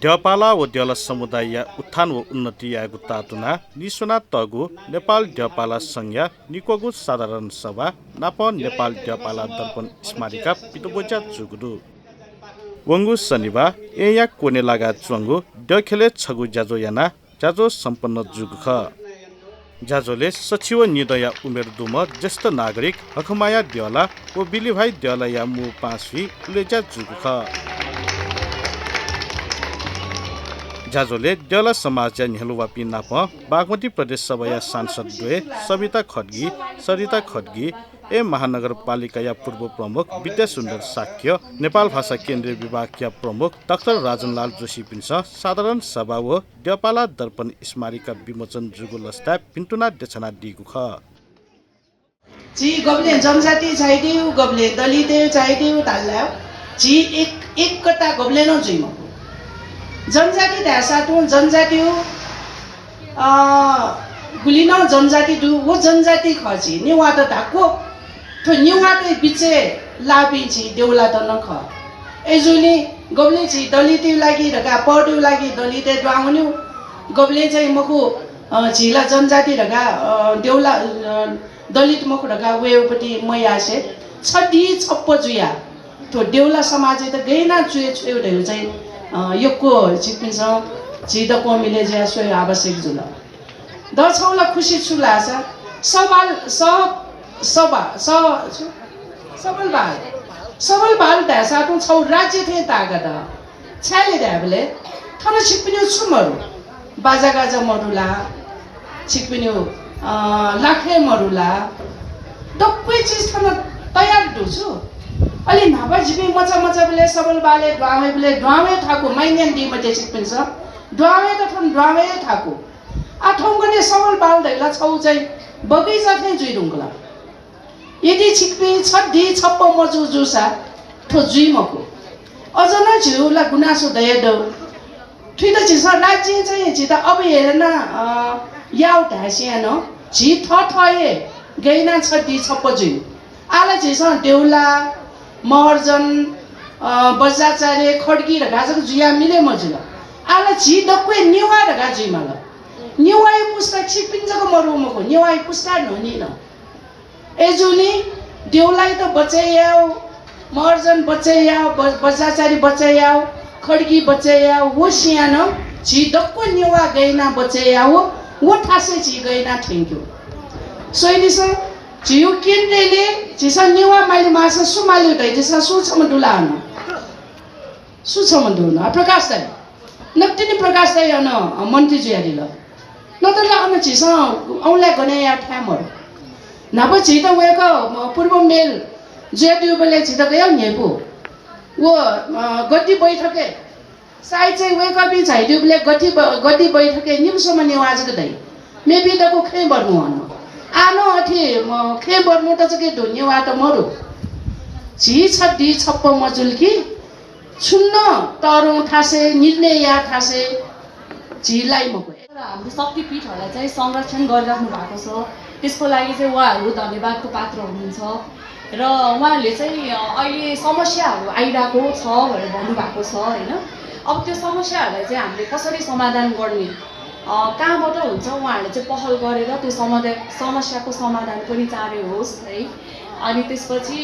ढ्यापाला व ड्याला समुदाय उत्थान व उन्नति आएको तातुना निसोना तगु नेपाल ढ्यापाला संघ निकोगु साधारण सभा नाप नेपाल ढ्यापाला दर्पण स्मारिका पितुबोजा जुगुदु वंगु शनिबार एया कोने लागा चुंगु डखेले छगु जाजो याना जाजो सम्पन्न जुगख जाजोले सचिव निदया उमेर दुम ज्येष्ठ नागरिक हखमाया ड्याला व बिलिभाइ ड्याला या मु पाँचवी उलेजा जुगख जाजोले ड्याला समाज नेहलुवापी नाप बागमती प्रदेश सभा सांसद दुए सरिता खड्गी ए महानगरपालिका पूर्व प्रमुख विद्या सुन्दर साक्य नेपाल भाषा केन्द्रीय विभागका प्रमुख डाक्टर राजनलाल जोशी पिन्छ साधारण सभा व ड्यापाला दर्पण स्मारिका विमोचन जुगुलस्ता पिन्टुना देछना दिगु ख जी गबले जनजाति चाहिदिउ गबले दलित चाहिदिउ ताल्ला जी एक कता गबले न जुइम जनजाति धासाटु जनजाति गुलिन जनजाति दु वो जनजाति खजी निवा त धाको तो निवा त बिचे लाबी जी देउला त न ख एजुनी गबले जी दलित लागि रका पढ्यु लागि दलित द्वाउनु गबले चाहिँ मखु झिला जनजाति रका देउला दलित मखु रका वेउपटी मयासे छडी छप्प जुया तो देउला समाज त गैना चुए छेउडेउ चाहिँ योको चिपिन्छ जिदको मिले ज्या सोय आवश्यक जुल दछौला खुशी छुलासा सबल बाल दासाटु छौ राज्य थे तागत छाले दाबले थन छिपिनु छुमरु बाजा गाजा मरुला छिपिनु लाखे मरुला दक्कै चीज थन तयार दुछु अलि नाबा जिबे मचा बेले सबल बाले ड्वामे ठाकु माइन्यान दी मते छिपिन्छ ड्वामे त थन ड्वामे ठाकु आ ठौगने सबल बाल दैला छौ चाहिँ बगैचा थे जुइडुङला यदि छिक्पी छड्डी छप्प मजु जुसा ठो जुइमको अझन झिउला गुनासो दयदौ थुइद झिसा राज्य चाहिँ झिता अब हेरेन याउ ढासियान झि थए गैना छड्डी छप्प जुइ आला झिसा देउला महर्जन बजाचार्य खड्गी र गाजको जुया मिले मजुला आला झि दक्कै निवा र गाजुइ माला निवाई पुस्ता छिपिन्जको मरुमको निवाई पुस्ता ननि न एजुनी देउलाई त बचाइयाउ महर्जन बचाइयाउ बजाचार्य बचाइयाउ खड्गी बचाइयाउ वो सियान झि दक्को निवा गैना बचाइयाउ वो ठासे झि गैना ठेंक्यो सोइदिस झिउ केन्द्रले झिसा निवा माइले मासा सुमाले दै झिसा सुछम दुलान सुछम दुन प्रकाश दाइ नक्तिनी प्रकाश दाइ अन मन्त्री जुयाली ल नतला अन झिसा औला गने या ठामर नाप झि त वेको पूर्व मेल जेडियु बेले झि त गयो नेपु वो गद्दी बैठके साइ चाहिँ वेको बि झाइदिउ बेले गद्दी बैठके निमसम निवाजको दै मेबी दको खे बर्नु अन आनो अथि खे बर्नु त चाहिँ धुन्यवा त मरु झि छड्डी छप्प मजुल्की छुन्न तरु ठासे निर्णय या ठासे झिलाई मको हाम्रो शक्तिपीठहरूलाई चाहिँ संरक्षण गरिराख्नु भएको छ त्यसको लागि चाहिँ उहाँहरू धन्यवादको पात्र हुनुहुन्छ र उहाँहरूले चाहिँ अहिले समस्याहरू आइरहेको छ भनेर भन्नुभएको छ होइन अब त्यो समस्याहरूलाई चाहिँ हामीले कसरी समाधान गर्ने कहाँबाट हुन्छ उहाँहरूले चाहिँ पहल गरेर त्यो समस्याको समाधान पनि चाँडै होस् है अनि त्यसपछि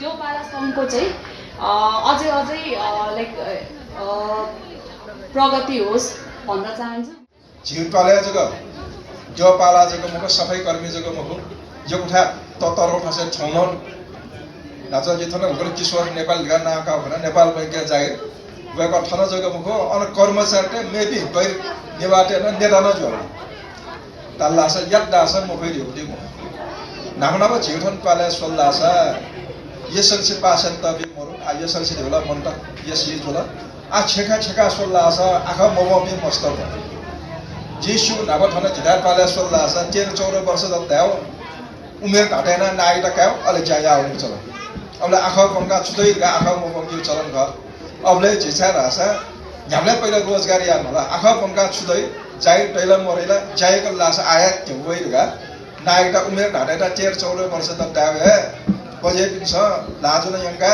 देउपाला सङ्घको चाहिँ अझै लाइक प्रगति होस् भन्न चाहन्छु झिउपाला जग्गा देउपाला जग्गा मुख सफाई कर्मी जग्गा मुख यो उठा ततरो ठासे छौन नाच जिथन उगल किशोर नेपाल गा नाका भन नेपाल बैंक जागिर वेको थन जग्गा मुख अन कर्मचारी मेबी गैर निवाटे न नेता न जो तल्लास यद्दास मुखै दिउटी मु नामनाबा झिउथन पाले सोल्लासा यसलसे पासन तबि मरु आ यसलसे देउला मन्त यसि जोला आ छेका सोल्लासा आखा मोमोपि मस्त जेसु नाबा थन जिदार पाले सोल्लासा 13-14 वर्ष द दाउ उमेर घटेन नाइ त काउ अले जाया आउने चलन अबले आखा पंका छुदै गा आखा मोमोपि चलन ग अबले झिछा रासा हामीले पहिला रोजगारी यान होला आखा पंका छुदै जाय टैला मरेला जायको लास आया त्यो वइगा नाइ त उमेर घटेन 13-14 वर्ष द दाउ हे बजे पिन्छ लाजुन यंका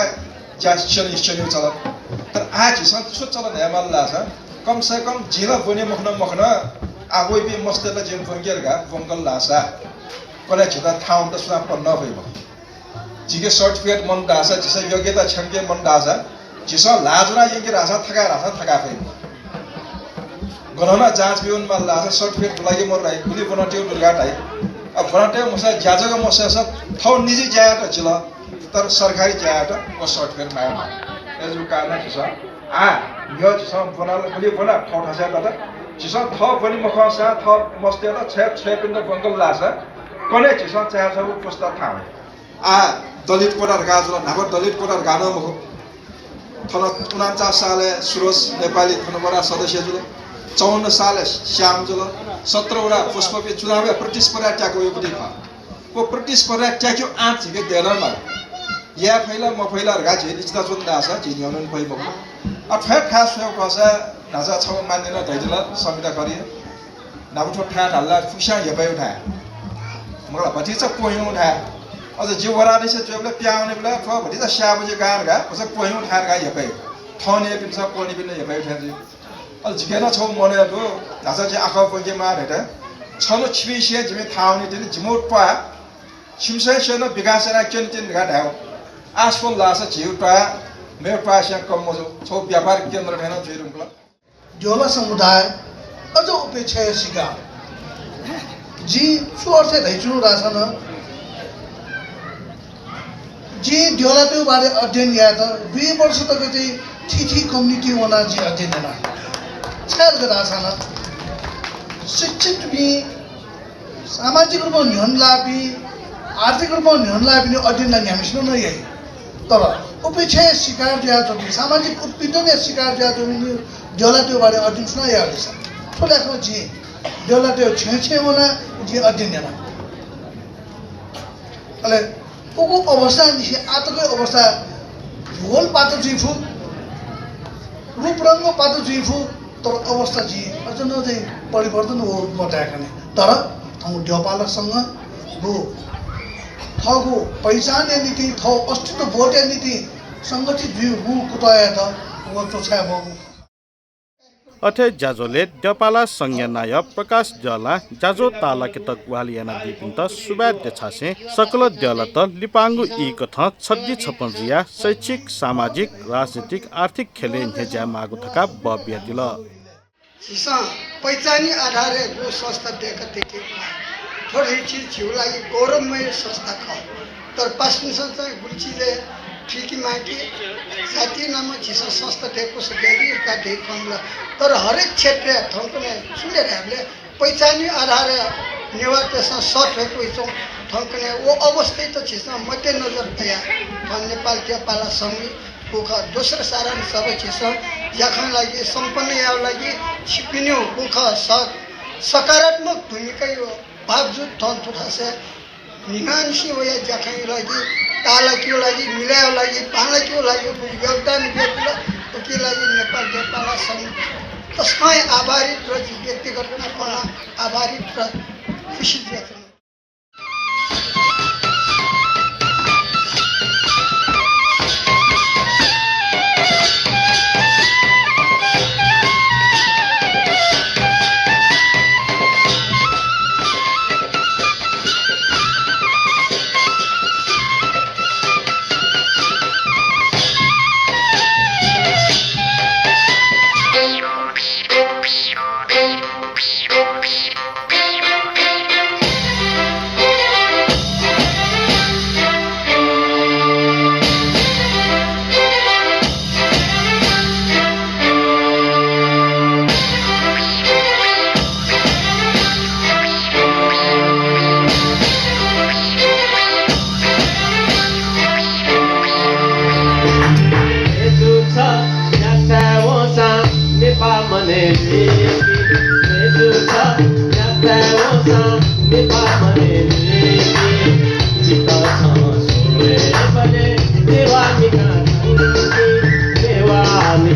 चल्यो चलन तर आज हिसाब छो चलन हेमाल लाछ कम से कम जिला बने मखन आगोई भी मस्तेला जेन फंगेरगा वंगल लासा कले छिता ठाउँ त सुना पन्न भइबो जिके सर्टिफिकेट मन दासा जिसा योग्यता छंगे मन दासा जिसा लाजना यंगे रासा थका फै गणना जांच बिउन मा लासा सर्टिफिकेट लागि मोर राई कुली बनाटेउ दुर्गा टाइ अब बनाटेउ मसा ज्याजगा मसा सब थौ निजी जायाट जिला तर सरकारी जायाट वो सर्टिफिकेट माया एजु कारण छ यो छ बनाल कुली बना थौ थासा दादा जिसा थौ पनि मखसा थौ मस्तेला छ पिण्ड बंगल लासा कले जिसा चाहे सब पुस्ता थाउ दलित कोटार गाजला नागर दलित कोटार गाना मखो थन 49 साले सुरोज नेपाली थनबरा सदस्य जुल 54 साले श्याम जुल 17 वटा पुष्पपी चुनाव प्रतिस्पर्धा ट्याको यो पनि वो प्रतिस्पर्धा ट्याक्यो आठ झिके देनमा या फैला म फैला गाछि निस्ता जुन दासा जिन्याउन भइ मखो फेर खास हो कसा नाजा छ मान्दैन दैजला संविदा गरि नाबुठो ठा ढल्ला फुसा हेबै उठा मलाई भतिचा पोयौ उठा अझ जिउरा दिस जुबले प्याउने बेला फ भतिचा स्याबजे गारगा अझ पोयौ ठारगा हेबै ठने पिन्छ पोनी पिन हेबै उठा जि अझ जिकेन छौ मनेको नाजा जे आखा पगे मा हेटा छनो छिबिसे जिमे थाउने दिन जिमोट पा छिमसे सेन विकासरा केन्टिन गाडाउ आसफल लास जिउटा मेरो पास यहाँ कम मजो छौ व्यापार केन्द्र ठेन जुरुङला जोला समुदाय अझ उपेक्षा सिका जी सुअर से धैचुनु रासन जी ढ्योला त्यो बारे अध्ययन या त 2 वर्ष तक चाहिँ थिथी कम्युनिटी वना जी अध्ययन ना छार रासन शिक्षित भी सामाजिक रूपमा न्यूनला भी आर्थिक रूपमा न्यूनला भी अध्ययन न्यामिस्नु न यही तर उपेक्षा शिकार ज्या त सामाजिक उत्पीडन या शिकार ज्या त ढ्योला त्यो बारे अध्ययन सुना या रहेछ ठोलाको जी ढ्योला त्यो छे वना जी अध्ययन ना अले को अवस्था निसे आतकै अवस्था भूगोल पातो जिफु रूप रंग पातो जिफु तर अवस्था जी अझन चाहिँ परिवर्तन हो बताएका नै तर ठाउँ ढ्योपालसँग भू थगो पहिचान नीति थौ अस्तित्व भोट नीति संगठित भू भू कुटाया त वो चोछा भगु अथे जाजोले ड्यपाला संज्ञा नायक प्रकाश जला जाजो ताला के तक वालियाना दिपिन्त सुबाद्य छासे सकल द्यलत लिपांगु ई कथ छद्दी छपंजिया शैक्षिक सामाजिक राजनीतिक आर्थिक खेले हेजा मागु थका बब्य दिल सिसा पहिचानी आधारे वो संस्था देखते के थोड़ी चीज छिउलाई गौरवमय संस्था ख तर पास्नु चाहिँ गुल्चीले ठिकी माटी साथी नाम जिस संस्था देखो सकेगी का देखौंला तर हरेक क्षेत्र थंकने सुने हामीले पहिचानी आधार निवार्तेसँग सट भएको छ थंकने वो अवस्था त छ मध्य नजर तया नेपाल ढ्योपाला संघ कुख दोस्रो सारण सबै छ याखन लागि सम्पन्न या लागि छिपिन्यो कुख सकारात्मक भूमिका यो बावजुद थन्थु खासे निमानसी हो या जखै लागि ताला क्यों लागि मिलायो लागि पाला क्यों लागि योगदान दिएको के लागि नेपाल ढ्योपाला संघ तस्मै आभारित र व्यक्तिगत रूपमा आभारित र खुसी व्यक्त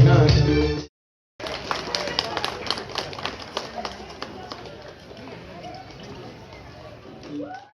Thank you.